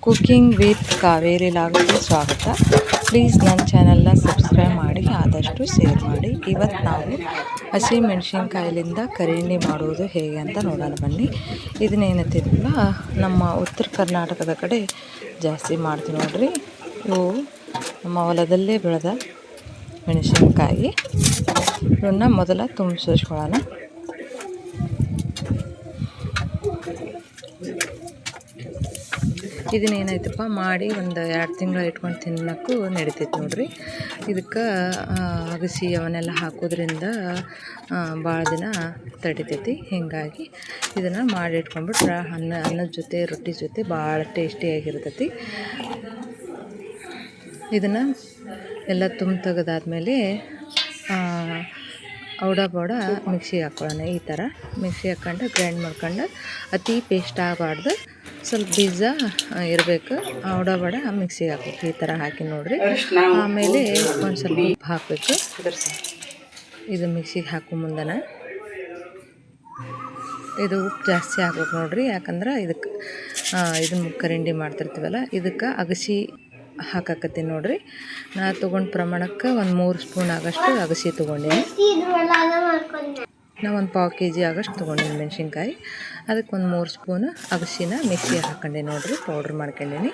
Cooking with Kaveri ಲಾಗ್ಸ್ಗೆ ಸ್ವಾಗತ. Please ನನ್ನ ಚಾನಲ್ನ ಸಬ್ಸ್ಕ್ರೈಬ್ ಮಾಡಿ, ಆದಷ್ಟು ಶೇರ್ ಮಾಡಿ. ಇವತ್ತು ನಾವು ಹಸಿ ಮೆಣಸಿನ್ಕಾಯಿಲಿಂದ ಕರಿಂಡಿ ಮಾಡೋದು ಹೇಗೆ ಅಂತ ನೋಡೋಣ ಬನ್ನಿ. ಇದನ್ನೇನಂತಿಲ್ಲ, ನಮ್ಮ ಉತ್ತರ ಕರ್ನಾಟಕದ ಕಡೆ ಜಾಸ್ತಿ ಮಾಡ್ತೀವಿ ನೋಡ್ರಿ. ಇವು ನಮ್ಮ ಹೊಲದಲ್ಲೇ ಬೆಳೆದ ಮೆಣಸಿನ್ಕಾಯಿ. ಇವನ್ನ ಮೊದಲ ತುಂಬಿಸ್ಕೊಳ್ಳೋಣ. ಇದನ್ನೇನಾಯ್ತಪ್ಪ ಮಾಡಿ ಒಂದು 2 ತಿಂಗಳು ಇಟ್ಕೊಂಡು ತಿನ್ನೋಕ್ಕೂ ನಡಿತೈತೆ ನೋಡ್ರಿ. ಇದಕ್ಕೆ ಅಗಸಿ ಅವನ್ನೆಲ್ಲ ಹಾಕೋದ್ರಿಂದ ಭಾಳ ದಿನ ತಡಿತೈತಿ. ಹೀಗಾಗಿ ಇದನ್ನು ಮಾಡಿ ಇಟ್ಕೊಂಡ್ಬಿಟ್ರೆ ಅನ್ನದ ಜೊತೆ ರೊಟ್ಟಿ ಜೊತೆ ಭಾಳ ಟೇಸ್ಟಿಯಾಗಿರ್ತೈತಿ. ಇದನ್ನು ಎಲ್ಲ ತೆಗೆದಾದ್ಮೇಲೆ ಔಡ ಮಿಕ್ಸಿಗೆ ಹಾಕ್ಕೊಳ್ಳೋಣ. ಈ ಥರ ಮಿಕ್ಸಿ ಹಾಕ್ಕೊಂಡು ಗ್ರೈಂಡ್ ಮಾಡ್ಕೊಂಡು, ಅತಿ ಪೇಸ್ಟ್ ಆಗಬಾರ್ದು, ಸ್ವಲ್ಪ ಬೀಜ ಇರಬೇಕು. ಔಡ ಮಿಕ್ಸಿಗೆ ಹಾಕ್ಬೇಕು. ಈ ಥರ ಹಾಕಿ ನೋಡಿರಿ. ಆಮೇಲೆ ಒಂದು ಸ್ವಲ್ಪ ಉಪ್ಪು ಹಾಕಬೇಕು. ಇದು ಮಿಕ್ಸಿಗೆ ಹಾಕೋ ಮುಂದನ ಇದು ಉಪ್ಪು ಜಾಸ್ತಿ ಹಾಕ್ಬೇಕು ನೋಡಿರಿ. ಯಾಕಂದ್ರೆ ಇದನ್ನು ಕರಿಂಡಿ ಮಾಡ್ತಿರ್ತೀವಲ್ಲ, ಇದಕ್ಕೆ ಅಗಸಿ ಹಾಕಕತ್ತೀನಿ ನೋಡಿರಿ. ನಾ ತೊಗೊಂಡು ಪ್ರಮಾಣಕ್ಕೆ ಒಂದು 3 ಸ್ಪೂನ್ ಆಗಷ್ಟು ಅಗಸಿ ತೊಗೊಂಡಿನಿ. ನಾ ಒಂದು 1/4 kg ಆಗಷ್ಟು ತೊಗೊಂಡಿನಿ ಮೆಣಸಿನ್ಕಾಯಿ. ಅದಕ್ಕೆ ಒಂದು 3 ಸ್ಪೂನು ಅಗಸಿನ ಮಿಕ್ಸಿಗೆ ಹಾಕ್ಕೊಂಡೆ ನೋಡಿರಿ, ಪೌಡ್ರ್ ಮಾಡ್ಕೊಂಡೀನಿ.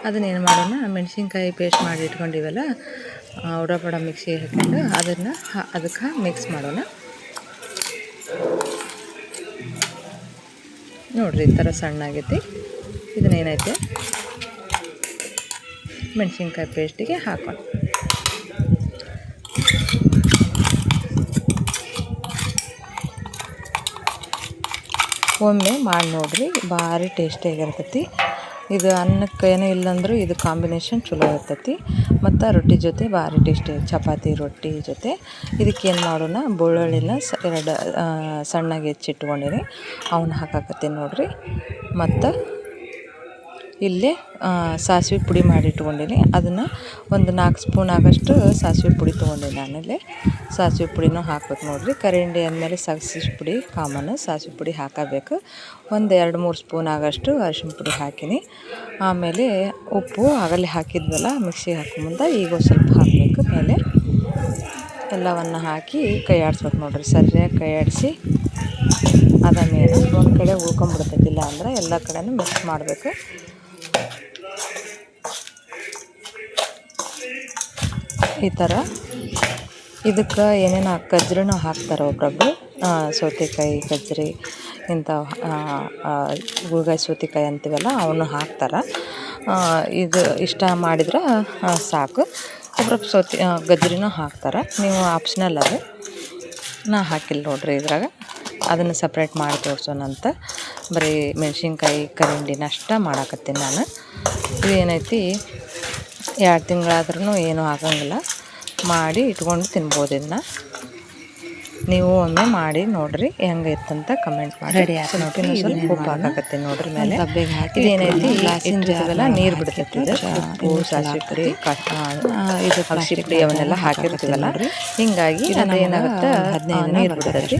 ಅದನ್ನೇನು ಮಾಡೋಣ, ಮೆಣಸಿನ್ಕಾಯಿ ಪೇಸ್ಟ್ ಮಾಡಿ ಇಟ್ಕೊಂಡಿವಲ್ಲ, ಔಡ ಮಿಕ್ಸಿಗೆ ಹಾಕ್ಕೊಂಡು ಅದಕ್ಕೆ ಮಿಕ್ಸ್ ಮಾಡೋಣ. ನೋಡಿರಿ, ಈ ಥರ ಸಣ್ಣಾಗೈತಿ. ಇದನ್ನೇನೈತೆ ಮೆಣಸಿನ್ಕಾಯಿ ಪೇಸ್ಟಿಗೆ ಹಾಕೋಣ. ಒಮ್ಮೆ ಮಾಡಿ ನೋಡಿರಿ, ಭಾರಿ ಟೇಸ್ಟಿಯಾಗಿರ್ತೈತಿ. ಇದು ಅನ್ನಕ್ಕೆ ಏನೂ ಇಲ್ಲಂದ್ರೂ ಇದು ಕಾಂಬಿನೇಷನ್ ಚಲೋ ಇರ್ತೈತಿ. ಮತ್ತು ರೊಟ್ಟಿ ಜೊತೆ ಭಾರಿ ಟೇಸ್ಟಿ, ಚಪಾತಿ ರೊಟ್ಟಿ ಜೊತೆ. ಇದಕ್ಕೇನು ಮಾಡೋಣ, ಬೆಳ್ಳುಳ್ಳಿನ 2 ಸಣ್ಣಗೆ ಹೆಚ್ಚಿಟ್ಕೊಂಡಿನಿ, ಅವನ್ನ ಹಾಕಾಕತ್ತೀನಿ ನೋಡಿರಿ. ಮತ್ತು ಇಲ್ಲೇ ಸಾಸಿವೆ ಪುಡಿ ಮಾಡಿ ಇಟ್ಕೊಂಡಿನಿ. ಅದನ್ನು ಒಂದು 4 ಸ್ಪೂನ್ ಆಗಷ್ಟು ಸಾಸಿವೆ ಪುಡಿ ತೊಗೊಂಡಿನಿ. ನಾನಿಲ್ಲಿ ಸಾಸಿವೆ ಪುಡಿನೂ ಹಾಕ್ಬೇಕು ನೋಡಿರಿ. ಕರಿಂಡಿ ಅಂದಮೇಲೆ ಸಾಸಿವೆ ಪುಡಿ ಕಾಮನ್, ಸಾಸಿವೆ ಪುಡಿ ಹಾಕಬೇಕು. ಒಂದು 2-3 ಸ್ಪೂನ್ ಆಗಷ್ಟು ಅರಿಶಿನ ಪುಡಿ ಹಾಕಿನಿ. ಆಮೇಲೆ ಉಪ್ಪು ಆಗಲೇ ಹಾಕಿದ್ವಲ್ಲ ಮಿಕ್ಸಿಗೆ ಹಾಕೋ ಮುಂದೆ, ಈಗ ಸ್ವಲ್ಪ ಹಾಕಬೇಕು. ಮೇಲೆ ಎಲ್ಲವನ್ನು ಹಾಕಿ ಕೈ ಆಡಿಸ್ಬೇಕು ನೋಡಿರಿ. ಸರಿಯಾಗಿ ಕೈ ಆಡಿಸಿ ಅದಾದ್ಮೇಲೆ ಒಂದು ಕಡೆ ಉಳ್ಕೊಂಡ್ಬಿಡ್ತೈತಿಲ್ಲ ಅಂದ್ರೆ ಎಲ್ಲ ಕಡೆನೂ ಮಿಕ್ಸ್ ಮಾಡಬೇಕು. ಈ ಥರ ಇದಕ್ಕೆ ಏನೇನು ಗಜ್ಜರಿನೂ ಹಾಕ್ತಾರೆ ಒಬ್ಬೊಬ್ರು. ಸೌತೆಕಾಯಿ ಗಜ್ಜರಿ, ಇಂಥ ಗುಳ್ಗಾಯಿ ಸೌತೆಕಾಯಿ ಅಂತೀವಲ್ಲ, ಅವನು ಹಾಕ್ತಾರೆ. ಇದು ಇಷ್ಟ ಮಾಡಿದ್ರೆ ಸಾಕು. ಒಬ್ಬೊಬ್ರು ಗಜ್ಜರಿನೂ ಹಾಕ್ತಾರೆ. ನೀವು ಆಪ್ಷನಲ್ ಅದು, ನಾ ಹಾಕಿಲ್ಲ ನೋಡ್ರಿ ಇದ್ರಾಗ. ಅದನ್ನು ಸಪ್ರೇಟ್ ಮಾಡಿ ತೋರಿಸೋಣಂತ. ಬರೀ ಮೆಣಸಿನ್ಕಾಯಿ ಕರಿಂಡಿನ ಅಷ್ಟ ಮಾಡಾಕತ್ತೀನಿ ನಾನು. ಇದು ಏನೈತಿ, 2 ತಿಂಗಳಾದ್ರೂ ಏನೂ ಆಗಂಗಿಲ್ಲ, ಮಾಡಿ ಇಟ್ಕೊಂಡು ತಿನ್ಬೋದು. ಇದನ್ನ ನೀವು ಒಮ್ಮೆ ಮಾಡಿ ನೋಡಿರಿ, ಹೆಂಗೆ ಇತ್ತಂತ ಕಮೆಂಟ್ ಮಾಡಿ. ರೆಡಿ ಆಯ್ತು ನೋಡಿರಿ. ಸ್ವಲ್ಪ ಉಪ್ಪು ಹಾಕಾಕತ್ತೀನಿ ನೋಡ್ರಿ ಮೇಲೆ. ಇದೇನೈತಿ, ಇಟ್ಟಿರ್ತೀವಲ್ಲ ನೀರು ಬಿಡ್ತೈತಿ. ಉಪ್ಪು, ಸಾಸಿವೆ ಪುಡಿ, ಇದು ಅಗಸಿ ಪುಡಿ ಅವನ್ನೆಲ್ಲ ಹಾಕಿರ್ತೀವಲ್ಲ, ಹಿಂಗಾಗಿ ಅದೇನಾಗುತ್ತೆ, 15 ನೀರು ಬಿಡ್ತೈತಿ.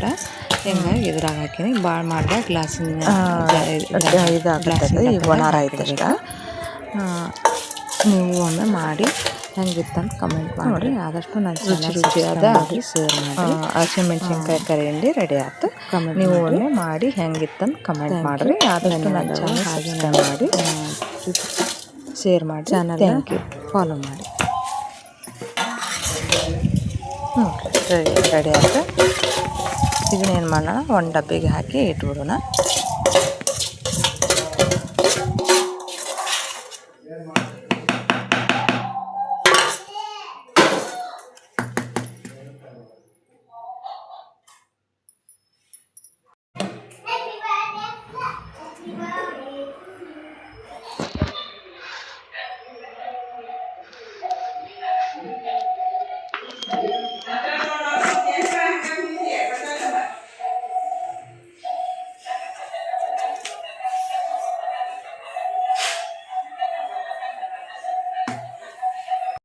ಹಿಂಗಾಗಿ ಇದ್ರಾಗ ಹಾಕಿನಿ. ಭಾಳ ಮಾಡಿದಾಗ ಗ್ಲಾಸಿನ ಇದಾಗ್ತದೆ, ಈಗ ಒಣಾರ ಐತಷ್ಟ. ನೀವು ಒಮ್ಮೆ ಮಾಡಿ ಹೆಂಗಿತ್ತಂತ ಕಮೆಂಟ್ ಮಾಡಿ. ಆದಷ್ಟು ನನ್ನ ರುಚಿಯಾದ ಶೇರ್ ಮಾಡಿ. ಹಸಿಮೆಣ್ಸಿನ್ಕಾಯಿ ಕರಿಂಡಿ ರೆಡಿ ಆಯ್ತು. ನೀವು ಒಮ್ಮೆ ಮಾಡಿ ಹೆಂಗಿತ್ತಂತ ಕಮೆಂಟ್ ಮಾಡಿರಿ. ಆದಷ್ಟು ನನ್ನ ಚಾನಲ್ ಸಬ್ಸ್ಕ್ರೈಬ್ ಮಾಡಿ, ಶೇರ್ ಮಾಡಿ, ಥ್ಯಾಂಕ್ ಯು, ಫಾಲೋ ಮಾಡಿ. ರೆಡಿ ಆಯ್ತು. ಇದನ್ನೇನು ಮಾಡೋಣ, ಒಂದು ಡಬ್ಬಿಗೆ ಹಾಕಿ ಇಟ್ಬಿಡೋಣ.